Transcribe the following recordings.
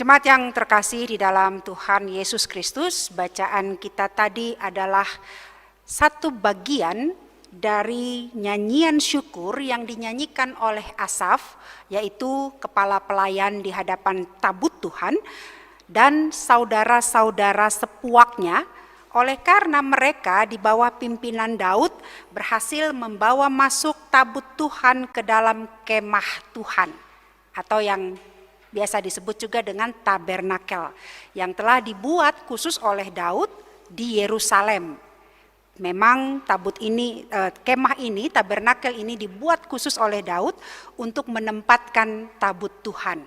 Jemaat yang terkasih di dalam Tuhan Yesus Kristus, bacaan kita tadi adalah satu bagian dari nyanyian syukur yang dinyanyikan oleh Asaf, yaitu kepala pelayan di hadapan tabut Tuhan dan saudara-saudara sepuaknya, oleh karena mereka di bawah pimpinan Daud berhasil membawa masuk tabut Tuhan ke dalam kemah Tuhan, atau yang biasa disebut juga dengan tabernakel, yang telah dibuat khusus oleh Daud di Yerusalem. Memang tabut ini, kemah ini, tabernakel ini dibuat khusus oleh Daud untuk menempatkan tabut Tuhan.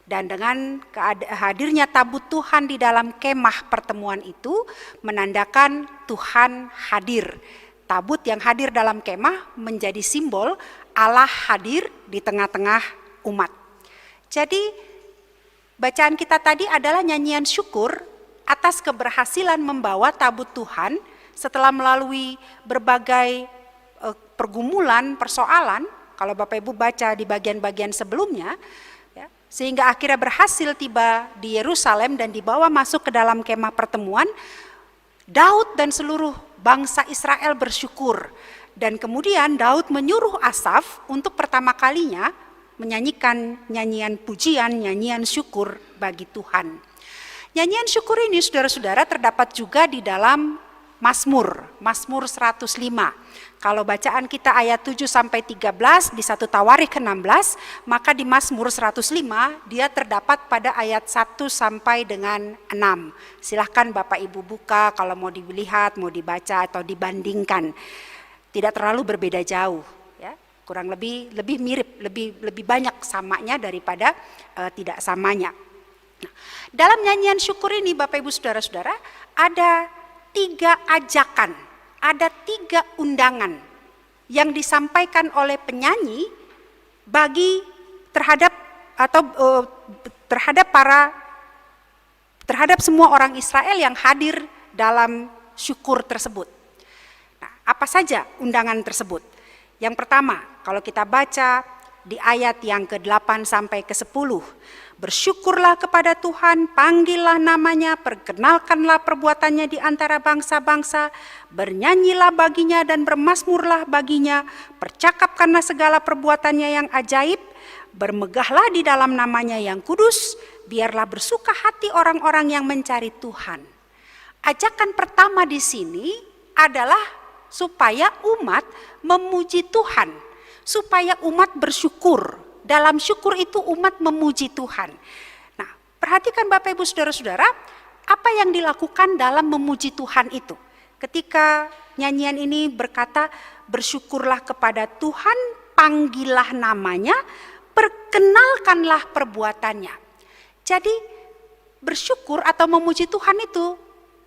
Dan dengan hadirnya tabut Tuhan di dalam kemah pertemuan itu menandakan Tuhan hadir. Tabut yang hadir dalam kemah menjadi simbol Allah hadir di tengah-tengah umat. Jadi bacaan kita tadi adalah nyanyian syukur atas keberhasilan membawa tabut Tuhan setelah melalui berbagai pergumulan, persoalan, kalau Bapak Ibu baca di bagian-bagian sebelumnya, ya, sehingga akhirnya berhasil tiba di Yerusalem dan dibawa masuk ke dalam kemah pertemuan. Daud dan seluruh bangsa Israel bersyukur, dan kemudian Daud menyuruh Asaf untuk pertama kalinya menyanyikan nyanyian pujian, nyanyian syukur bagi Tuhan. Nyanyian syukur ini saudara-saudara terdapat juga di dalam Mazmur 105. Kalau bacaan kita ayat 7 sampai 13 di 1 Tawarikh 16, maka di Mazmur 105 dia terdapat pada ayat 1 sampai dengan 6. Silahkan Bapak Ibu buka kalau mau dilihat, mau dibaca atau dibandingkan. Tidak terlalu berbeda jauh. Kurang lebih mirip, lebih banyak samanya daripada tidak samanya. Nah, dalam nyanyian syukur ini Bapak Ibu Saudara-saudara ada 3 ajakan, ada 3 undangan yang disampaikan oleh penyanyi terhadap semua orang Israel yang hadir dalam syukur tersebut. Nah, apa saja undangan tersebut? Yang pertama, kalau kita baca di ayat yang ke-8 sampai ke-10, bersyukurlah kepada Tuhan, panggillah namanya, perkenalkanlah perbuatannya di antara bangsa-bangsa, bernyanyilah baginya dan bermazmurlah baginya, percakapkanlah segala perbuatannya yang ajaib, bermegahlah di dalam namanya yang kudus, biarlah bersuka hati orang-orang yang mencari Tuhan. Ajakan pertama di sini adalah supaya umat memuji Tuhan, supaya umat bersyukur. Dalam syukur itu umat memuji Tuhan. Nah, perhatikan Bapak Ibu Saudara-saudara, apa yang dilakukan dalam memuji Tuhan itu. Ketika nyanyian ini berkata, bersyukurlah kepada Tuhan, panggillah namanya, perkenalkanlah perbuatannya. Jadi bersyukur atau memuji Tuhan itu,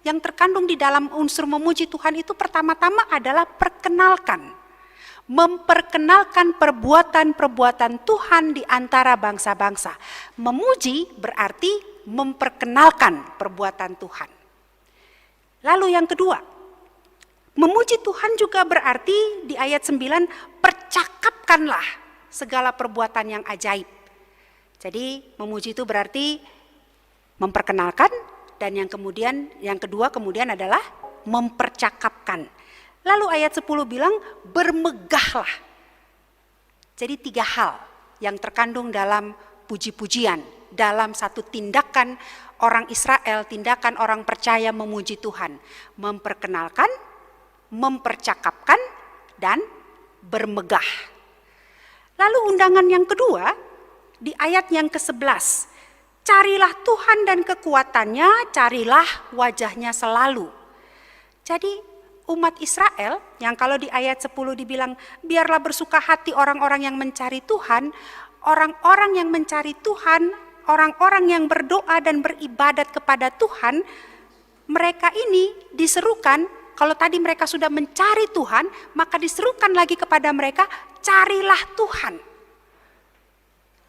yang terkandung di dalam unsur memuji Tuhan itu pertama-tama adalah perkenalkan. Memperkenalkan perbuatan-perbuatan Tuhan di antara bangsa-bangsa. Memuji berarti memperkenalkan perbuatan Tuhan. Lalu yang kedua, memuji Tuhan juga berarti di ayat 9, percakapkanlah segala perbuatan yang ajaib. Jadi memuji itu berarti memperkenalkan, dan yang kedua kemudian adalah mempercakapkan. Lalu ayat 10 bilang bermegahlah. Jadi 3 hal yang terkandung dalam puji-pujian, dalam satu tindakan orang Israel, tindakan orang percaya memuji Tuhan. Memperkenalkan, mempercakapkan, dan bermegah. Lalu undangan yang kedua di ayat yang ke-11. Carilah Tuhan dan kekuatannya, carilah wajahnya selalu. Jadi umat Israel yang kalau di ayat 10 dibilang biarlah bersuka hati orang-orang yang mencari Tuhan, orang-orang yang mencari Tuhan, orang-orang yang berdoa dan beribadat kepada Tuhan, mereka ini diserukan, kalau tadi mereka sudah mencari Tuhan, maka diserukan lagi kepada mereka, carilah Tuhan.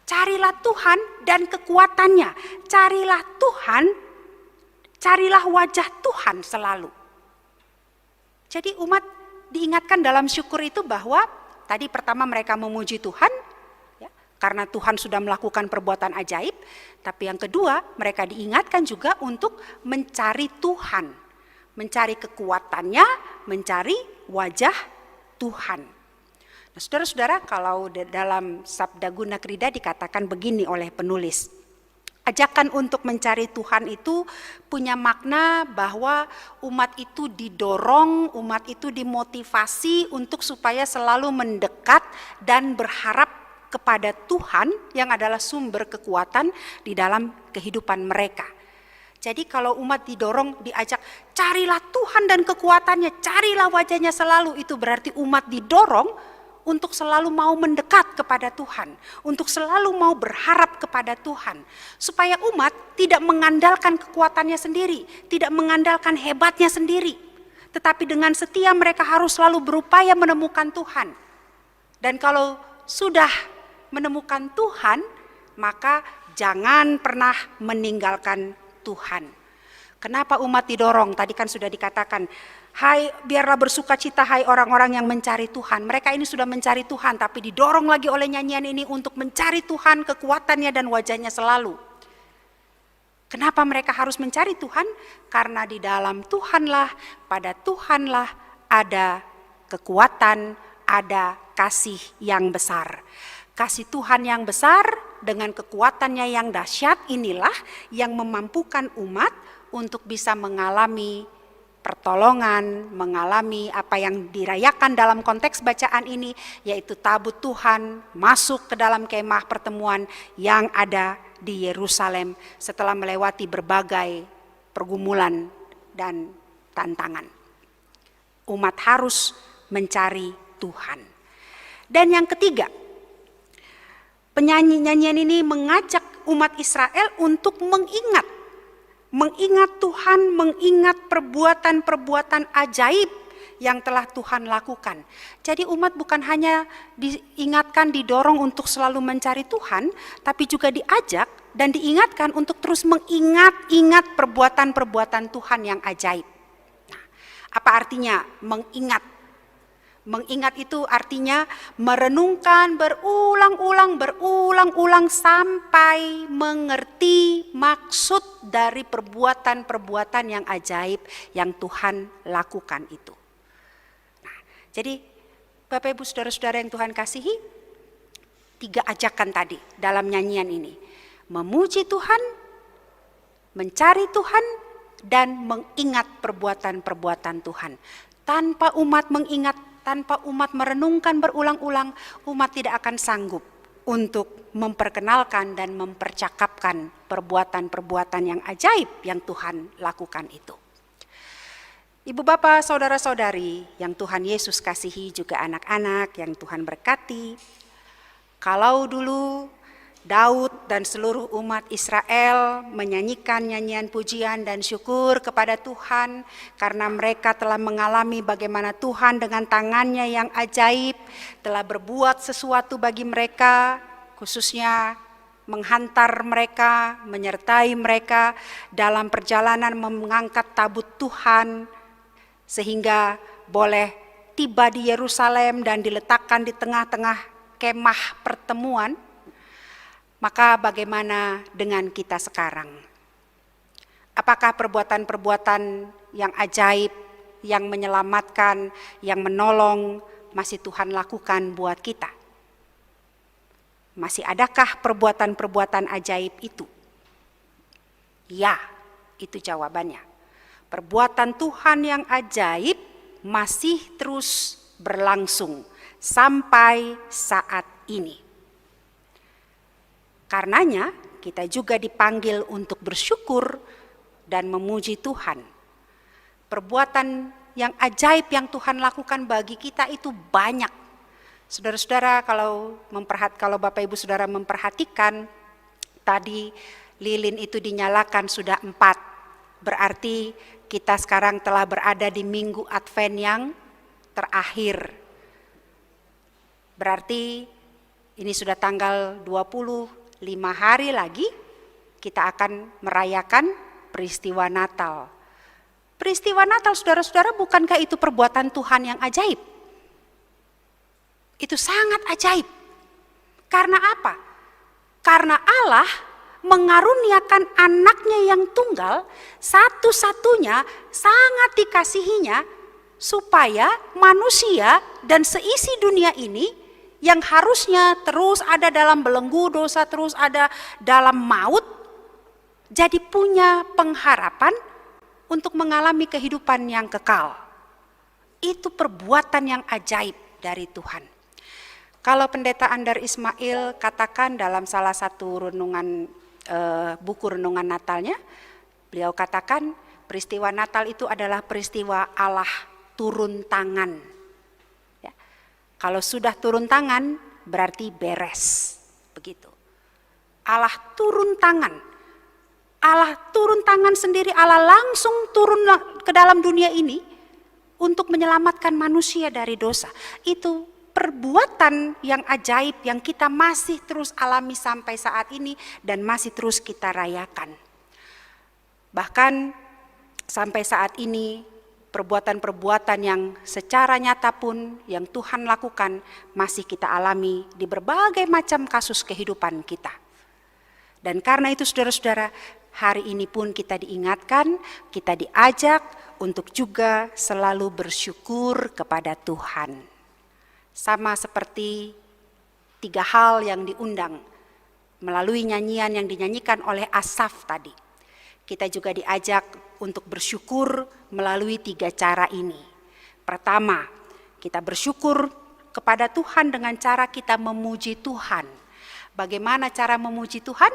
Carilah Tuhan dan kekuatannya. Carilah Tuhan, carilah wajah Tuhan selalu. Jadi umat diingatkan dalam syukur itu bahwa tadi pertama mereka memuji Tuhan, ya, karena Tuhan sudah melakukan perbuatan ajaib, tapi yang kedua mereka diingatkan juga untuk mencari Tuhan, mencari kekuatannya, mencari wajah Tuhan. Nah, saudara-saudara, kalau dalam Sabda Guna Krida dikatakan begini oleh penulis, ajakan untuk mencari Tuhan itu punya makna bahwa umat itu didorong, umat itu dimotivasi untuk supaya selalu mendekat dan berharap kepada Tuhan yang adalah sumber kekuatan di dalam kehidupan mereka. Jadi kalau umat didorong, diajak, carilah Tuhan dan kekuatannya, carilah wajahnya selalu, itu berarti umat didorong untuk selalu mau mendekat kepada Tuhan, untuk selalu mau berharap kepada Tuhan, supaya umat tidak mengandalkan kekuatannya sendiri, tidak mengandalkan hebatnya sendiri, tetapi dengan setia mereka harus selalu berupaya menemukan Tuhan. Dan kalau sudah menemukan Tuhan, maka jangan pernah meninggalkan Tuhan. Kenapa umat didorong? Tadi kan sudah dikatakan, hai, biarlah bersuka cita hai orang-orang yang mencari Tuhan. Mereka ini sudah mencari Tuhan, tapi didorong lagi oleh nyanyian ini untuk mencari Tuhan, kekuatannya dan wajahnya selalu. Kenapa mereka harus mencari Tuhan? Karena di dalam Tuhanlah, pada Tuhanlah ada kekuatan, ada kasih yang besar. Kasih Tuhan yang besar dengan kekuatannya yang dahsyat inilah yang memampukan umat untuk bisa mengalami pertolongan, mengalami apa yang dirayakan dalam konteks bacaan ini, yaitu tabut Tuhan masuk ke dalam kemah pertemuan yang ada di Yerusalem setelah melewati berbagai pergumulan dan tantangan. Umat harus mencari Tuhan. Dan yang ketiga, penyanyi-nyanyian ini mengajak umat Israel untuk mengingat Tuhan, mengingat perbuatan-perbuatan ajaib yang telah Tuhan lakukan. Jadi umat bukan hanya diingatkan, didorong untuk selalu mencari Tuhan, tapi juga diajak dan diingatkan untuk terus mengingat perbuatan-perbuatan Tuhan yang ajaib. Nah, apa artinya mengingat? Mengingat itu artinya merenungkan berulang-ulang sampai mengerti maksud dari perbuatan-perbuatan yang ajaib yang Tuhan lakukan itu. Nah, jadi Bapak Ibu Saudara-saudara yang Tuhan kasihi, 3 ajakan tadi dalam nyanyian ini. Memuji Tuhan, mencari Tuhan, dan mengingat perbuatan-perbuatan Tuhan. Tanpa umat mengingat, tanpa umat merenungkan berulang-ulang, umat tidak akan sanggup untuk memperkenalkan dan mempercakapkan perbuatan-perbuatan yang ajaib yang Tuhan lakukan itu. Ibu bapak, saudara-saudari yang Tuhan Yesus kasihi, juga anak-anak yang Tuhan berkati, kalau dulu Daud dan seluruh umat Israel menyanyikan nyanyian pujian dan syukur kepada Tuhan karena mereka telah mengalami bagaimana Tuhan dengan tangannya yang ajaib telah berbuat sesuatu bagi mereka, khususnya menghantar mereka, menyertai mereka dalam perjalanan mengangkat tabut Tuhan sehingga boleh tiba di Yerusalem dan diletakkan di tengah-tengah kemah pertemuan. Maka bagaimana dengan kita sekarang? Apakah perbuatan-perbuatan yang ajaib, yang menyelamatkan, yang menolong masih Tuhan lakukan buat kita? Masih adakah perbuatan-perbuatan ajaib itu? Ya, itu jawabannya. Perbuatan Tuhan yang ajaib masih terus berlangsung sampai saat ini. Karenanya kita juga dipanggil untuk bersyukur dan memuji Tuhan. Perbuatan yang ajaib yang Tuhan lakukan bagi kita itu banyak. Saudara-saudara, kalau Bapak Ibu Saudara memperhatikan, tadi lilin itu dinyalakan sudah 4. Berarti kita sekarang telah berada di minggu Advent yang terakhir. Berarti ini sudah tanggal 25 hari lagi kita akan merayakan peristiwa Natal. Peristiwa Natal, saudara-saudara, bukankah itu perbuatan Tuhan yang ajaib? Itu sangat ajaib. Karena apa? Karena Allah mengaruniakan anaknya yang tunggal, satu-satunya sangat dikasihinya, supaya manusia dan seisi dunia ini yang harusnya terus ada dalam belenggu dosa, terus ada dalam maut, jadi punya pengharapan untuk mengalami kehidupan yang kekal. Itu perbuatan yang ajaib dari Tuhan. Kalau Pendeta Andar Ismail katakan dalam salah satu renungan buku renungan Natalnya, beliau katakan peristiwa Natal itu adalah peristiwa Allah turun tangan. Ya. Kalau sudah turun tangan berarti beres, begitu. Allah turun tangan. Allah turun tangan sendiri, Allah langsung turun ke dalam dunia ini untuk menyelamatkan manusia dari dosa. Itu perbuatan yang ajaib yang kita masih terus alami sampai saat ini dan masih terus kita rayakan. Bahkan sampai saat ini perbuatan-perbuatan yang secara nyata pun yang Tuhan lakukan masih kita alami di berbagai macam kasus kehidupan kita. Dan karena itu saudara-saudara, hari ini pun kita diingatkan, kita diajak untuk juga selalu bersyukur kepada Tuhan. Sama seperti 3 hal yang diundang melalui nyanyian yang dinyanyikan oleh Asaf tadi. Kita juga diajak untuk bersyukur melalui 3 cara ini. Pertama, kita bersyukur kepada Tuhan dengan cara kita memuji Tuhan. Bagaimana cara memuji Tuhan?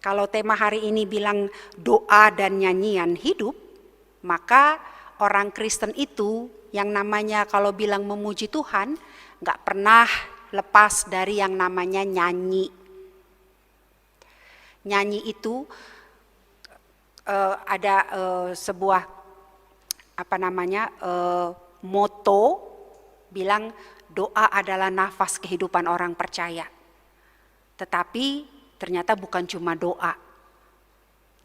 Kalau tema hari ini bilang doa dan nyanyian hidup, maka orang Kristen itu yang namanya kalau bilang memuji Tuhan, gak pernah lepas dari yang namanya nyanyi. Nyanyi itu ada sebuah moto bilang doa adalah nafas kehidupan orang percaya. Tetapi ternyata bukan cuma doa.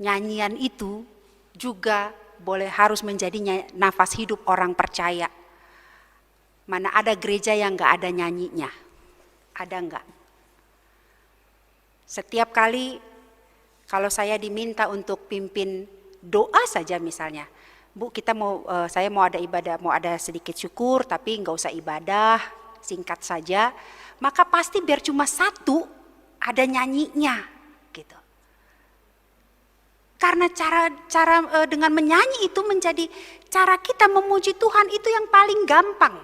Nyanyian itu juga harus menjadi nafas hidup orang percaya. Mana ada gereja yang gak ada nyanyinya? Ada enggak? Setiap kali kalau saya diminta untuk pimpin doa saja misalnya, Bu, saya mau ada ibadah, mau ada sedikit syukur, tapi nggak usah ibadah, singkat saja, maka pasti biar cuma satu ada nyanyinya, gitu. Karena cara dengan menyanyi itu menjadi cara kita memuji Tuhan itu yang paling gampang.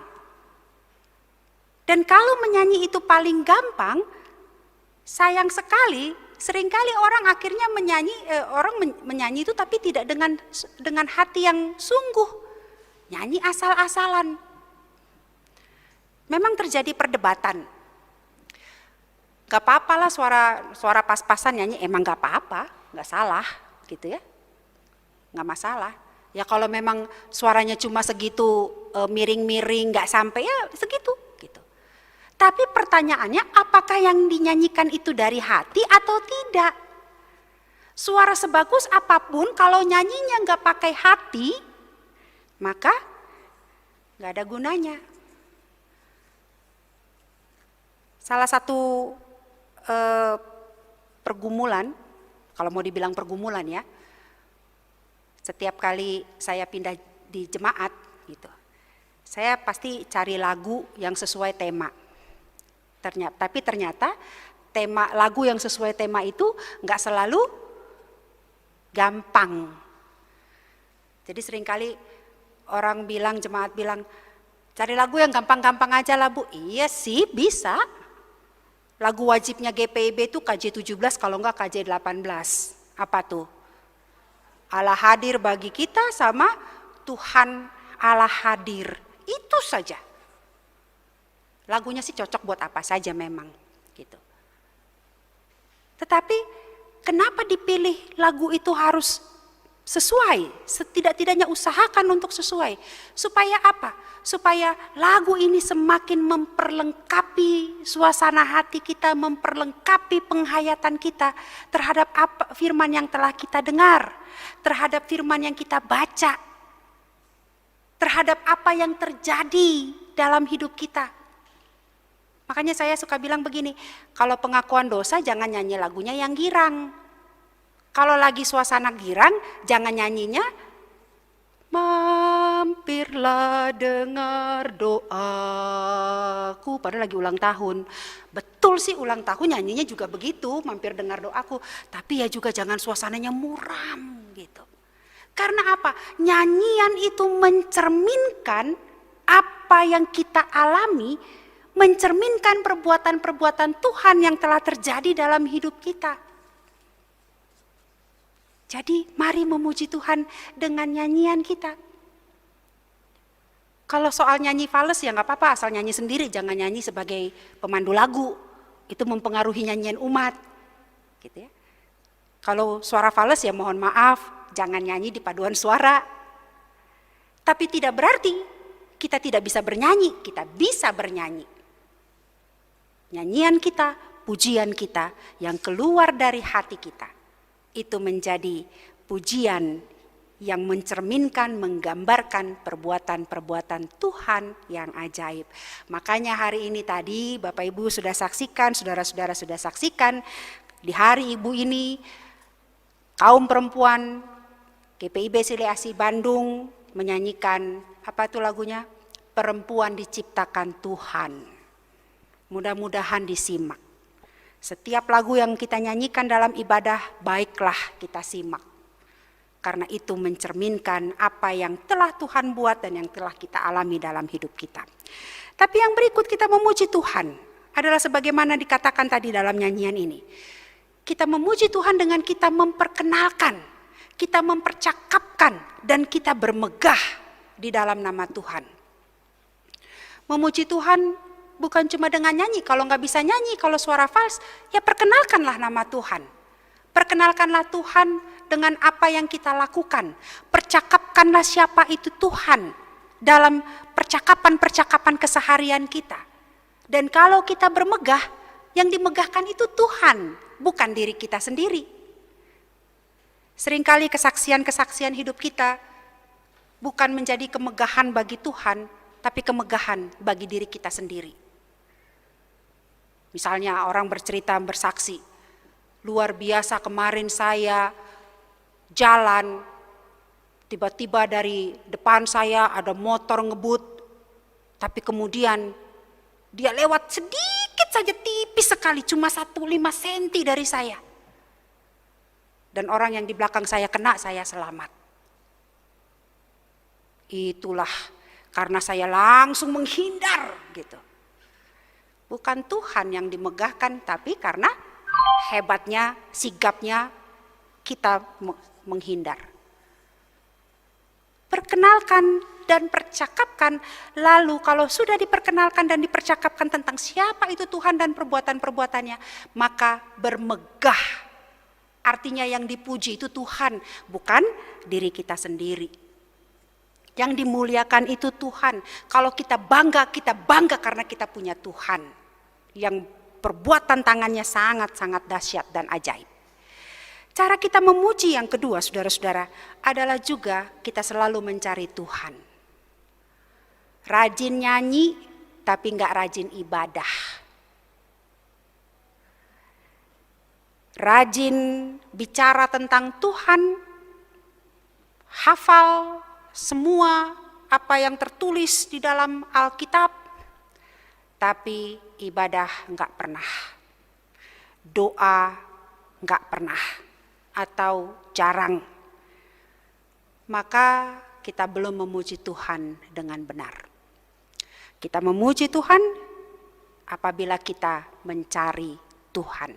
Dan kalau menyanyi itu paling gampang, sayang sekali, seringkali orang akhirnya menyanyi itu tapi tidak dengan hati yang sungguh, nyanyi asal-asalan. Memang terjadi perdebatan. Gak apa-apa lah suara pas-pasan nyanyi, emang gak apa-apa, gak salah gitu ya, gak masalah. Ya kalau memang suaranya cuma segitu miring-miring gak sampai ya segitu gitu. Tapi pertanyaannya apakah yang dinyanyikan itu dari hati atau tidak? Suara sebagus apapun kalau nyanyinya gak pakai hati, maka gak ada gunanya. Salah satu pergumulan, kalau mau dibilang pergumulan ya, setiap kali saya pindah di jemaat gitu, saya pasti cari lagu yang sesuai tema. Tapi ternyata tema lagu yang sesuai tema itu nggak selalu gampang. Jadi seringkali orang bilang, jemaat bilang, cari lagu yang gampang-gampang aja lah Bu. Iya sih bisa. Lagu wajibnya GPIB itu KJ17 kalau enggak KJ18. Apa tuh? Allah hadir bagi kita sama Tuhan Allah hadir. Itu saja. Lagunya sih cocok buat apa saja memang gitu. Tetapi kenapa dipilih lagu itu harus sesuai? Setidak-tidaknya usahakan untuk sesuai. Supaya apa? Supaya lagu ini semakin memperlengkapi suasana hati kita, memperlengkapi penghayatan kita terhadap apa firman yang telah kita dengar, terhadap firman yang kita baca, terhadap apa yang terjadi dalam hidup kita. Makanya saya suka bilang begini, kalau pengakuan dosa jangan nyanyi lagunya yang girang. Kalau lagi suasana girang, jangan nyanyinya, mampirlah dengar doaku, padahal lagi ulang tahun. Betul sih ulang tahun nyanyinya juga begitu, mampir dengar doaku. Tapi ya juga jangan suasananya muram gitu. Karena apa? Nyanyian itu mencerminkan apa yang kita alami, mencerminkan perbuatan-perbuatan Tuhan yang telah terjadi dalam hidup kita. Jadi mari memuji Tuhan dengan nyanyian kita. Kalau soal nyanyi fales ya nggak apa-apa, asal nyanyi sendiri, jangan nyanyi sebagai pemandu lagu. Itu mempengaruhi nyanyian umat. Gitu ya. Kalau suara fales ya mohon maaf, jangan nyanyi di paduan suara. Tapi tidak berarti kita tidak bisa bernyanyi, kita bisa bernyanyi. Nyanyian kita, pujian kita yang keluar dari hati kita, itu menjadi pujian yang mencerminkan, menggambarkan perbuatan-perbuatan Tuhan yang ajaib. Makanya hari ini tadi Bapak Ibu sudah saksikan, saudara-saudara sudah saksikan, di hari Ibu ini kaum perempuan GPIB Sile Asih Bandung menyanyikan, apa itu lagunya? Perempuan diciptakan Tuhan. Mudah-mudahan disimak. Setiap lagu yang kita nyanyikan dalam ibadah, baiklah kita simak. Karena itu mencerminkan apa yang telah Tuhan buat dan yang telah kita alami dalam hidup kita. Tapi yang berikut kita memuji Tuhan adalah sebagaimana dikatakan tadi dalam nyanyian ini. Kita memuji Tuhan dengan kita memperkenalkan, kita mempercakapkan, dan kita bermegah di dalam nama Tuhan. Memuji Tuhan bukan cuma dengan nyanyi, kalau nggak bisa nyanyi, kalau suara fals, ya perkenalkanlah nama Tuhan. Perkenalkanlah Tuhan dengan apa yang kita lakukan. Percakapkanlah siapa itu Tuhan dalam percakapan-percakapan keseharian kita. Dan kalau kita bermegah, yang dimegahkan itu Tuhan, bukan diri kita sendiri. Seringkali kesaksian-kesaksian hidup kita bukan menjadi kemegahan bagi Tuhan, tapi kemegahan bagi diri kita sendiri. Misalnya orang bercerita, bersaksi, luar biasa kemarin saya jalan, tiba-tiba dari depan saya ada motor ngebut, tapi kemudian dia lewat sedikit saja, tipis sekali, cuma 1,5 cm dari saya. Dan orang yang di belakang saya kena, saya selamat. Itulah karena saya langsung menghindar gitu. Bukan Tuhan yang dimegahkan, tapi karena hebatnya, sigapnya kita menghindar. Perkenalkan dan percakapkan, lalu kalau sudah diperkenalkan dan dipercakapkan tentang siapa itu Tuhan dan perbuatan-perbuatannya, maka bermegah. Artinya yang dipuji itu Tuhan, bukan diri kita sendiri. Yang dimuliakan itu Tuhan. Kalau kita bangga karena kita punya Tuhan yang perbuatan tangannya sangat-sangat dahsyat dan ajaib. Cara kita memuji yang kedua, saudara-saudara, adalah juga kita selalu mencari Tuhan. Rajin nyanyi, tapi enggak rajin ibadah. Rajin bicara tentang Tuhan, hafal semua apa yang tertulis di dalam Alkitab, tapi ibadah enggak pernah. Doa enggak pernah atau jarang. Maka kita belum memuji Tuhan dengan benar. Kita memuji Tuhan apabila kita mencari Tuhan.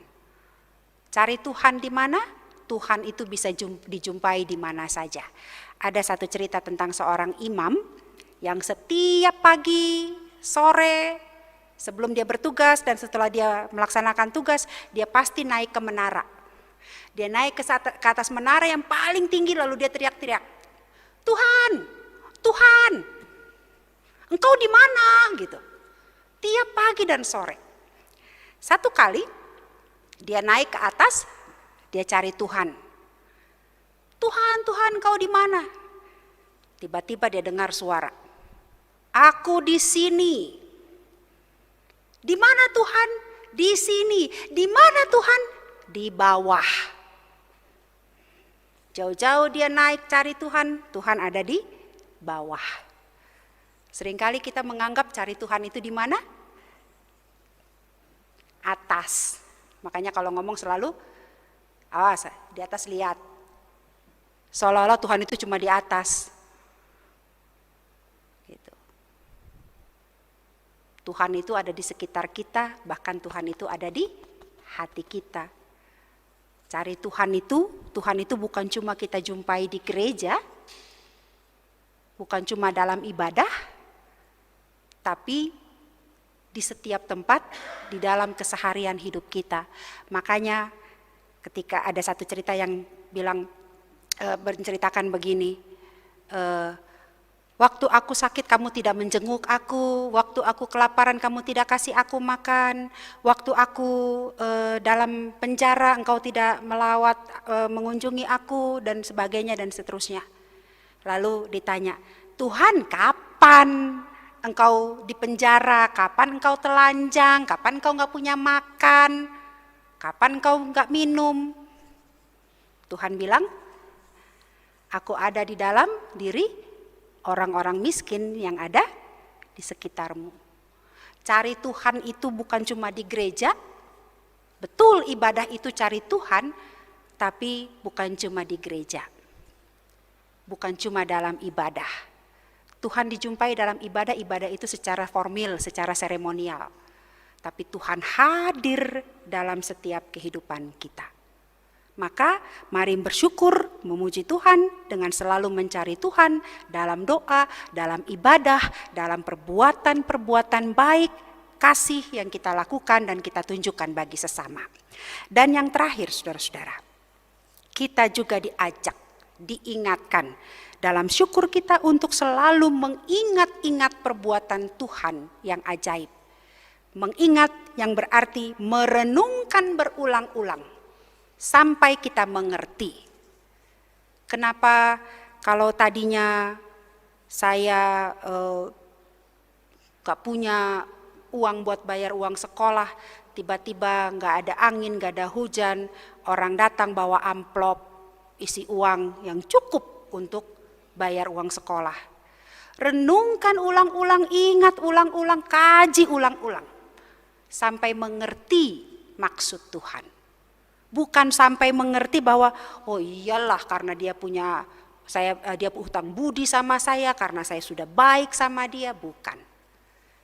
Cari Tuhan di mana? Tuhan itu bisa dijumpai di mana saja. Ada satu cerita tentang seorang imam yang setiap pagi, sore, sebelum dia bertugas dan setelah dia melaksanakan tugas, dia pasti naik ke menara. Dia naik ke atas menara yang paling tinggi, lalu dia teriak-teriak, Tuhan, Tuhan, Engkau di mana? Gitu. Tiap pagi dan sore. Satu kali dia naik ke atas, dia cari Tuhan. Tuhan, Tuhan, Engkau di mana? Tiba-tiba dia dengar suara, aku di sini. Di mana Tuhan? Di sini. Di mana Tuhan? Di bawah. Jauh-jauh dia naik cari Tuhan, Tuhan ada di bawah. Seringkali kita menganggap cari Tuhan itu di mana? Atas. Makanya kalau ngomong selalu, awas, di atas lihat. Seolah-olah Tuhan itu cuma di atas. Gitu. Tuhan itu ada di sekitar kita, bahkan Tuhan itu ada di hati kita. Cari Tuhan itu bukan cuma kita jumpai di gereja, bukan cuma dalam ibadah, tapi di setiap tempat, di dalam keseharian hidup kita. Makanya ketika ada satu cerita yang bilang, menceritakan begini, waktu aku sakit kamu tidak menjenguk aku, waktu aku kelaparan kamu tidak kasih aku makan, waktu aku dalam penjara engkau tidak melawat, mengunjungi aku, dan sebagainya dan seterusnya. Lalu ditanya, Tuhan kapan engkau di penjara, kapan engkau telanjang, kapan engkau gak punya makan, kapan engkau gak minum? Tuhan bilang, aku ada di dalam diri orang-orang miskin yang ada di sekitarmu. Cari Tuhan itu bukan cuma di gereja, betul ibadah itu cari Tuhan, tapi bukan cuma di gereja. Bukan cuma dalam ibadah. Tuhan dijumpai dalam ibadah itu secara formal, secara seremonial. Tapi Tuhan hadir dalam setiap kehidupan kita. Maka mari bersyukur, memuji Tuhan dengan selalu mencari Tuhan dalam doa, dalam ibadah, dalam perbuatan-perbuatan baik, kasih yang kita lakukan dan kita tunjukkan bagi sesama. Dan yang terakhir saudara-saudara, kita juga diajak, diingatkan dalam syukur kita untuk selalu mengingat-ingat perbuatan Tuhan yang ajaib. Mengingat yang berarti merenungkan berulang-ulang. Sampai kita mengerti. Kenapa kalau tadinya saya gak punya uang buat bayar uang sekolah, tiba-tiba gak ada angin, gak ada hujan, orang datang bawa amplop isi uang yang cukup untuk bayar uang sekolah. Renungkan ulang-ulang, ingat ulang-ulang, kaji ulang-ulang. Sampai mengerti maksud Tuhan. Bukan sampai mengerti bahwa oh iyalah karena dia punya dia hutang budi sama saya karena saya sudah baik sama dia, bukan.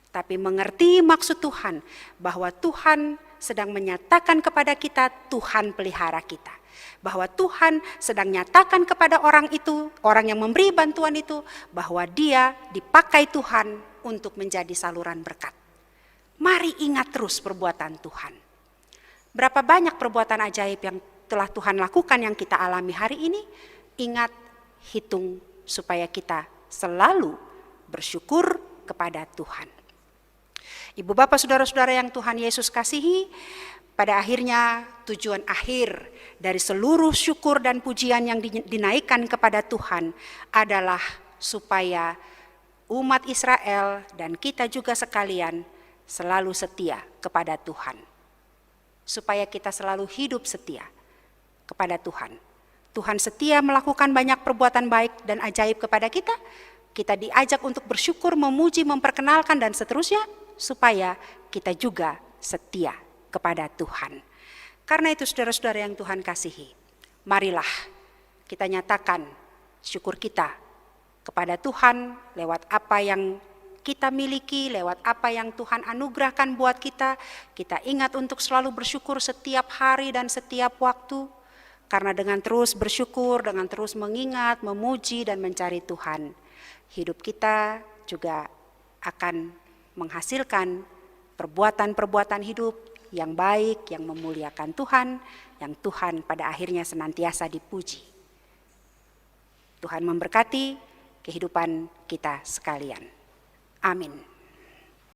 Tapi mengerti maksud Tuhan bahwa Tuhan sedang menyatakan kepada kita Tuhan pelihara kita. Bahwa Tuhan sedang nyatakan kepada orang itu, orang yang memberi bantuan itu, bahwa dia dipakai Tuhan untuk menjadi saluran berkat. Mari ingat terus perbuatan Tuhan. Berapa banyak perbuatan ajaib yang telah Tuhan lakukan yang kita alami hari ini, ingat, hitung supaya kita selalu bersyukur kepada Tuhan. Ibu bapak saudara-saudara yang Tuhan Yesus kasihi, pada akhirnya tujuan akhir dari seluruh syukur dan pujian yang dinaikkan kepada Tuhan adalah supaya umat Israel dan kita juga sekalian selalu setia kepada Tuhan. Supaya kita selalu hidup setia kepada Tuhan. Tuhan setia melakukan banyak perbuatan baik dan ajaib kepada kita. Kita diajak untuk bersyukur, memuji, memperkenalkan dan seterusnya. Supaya kita juga setia kepada Tuhan. Karena itu saudara-saudara yang Tuhan kasihi, marilah kita nyatakan syukur kita kepada Tuhan lewat apa yang kita miliki, lewat apa yang Tuhan anugerahkan buat kita. Kita ingat untuk selalu bersyukur setiap hari dan setiap waktu. Karena dengan terus bersyukur, dengan terus mengingat, memuji dan mencari Tuhan, hidup kita juga akan menghasilkan perbuatan-perbuatan hidup yang baik, yang memuliakan Tuhan, yang Tuhan pada akhirnya senantiasa dipuji. Tuhan memberkati kehidupan kita sekalian. Amin.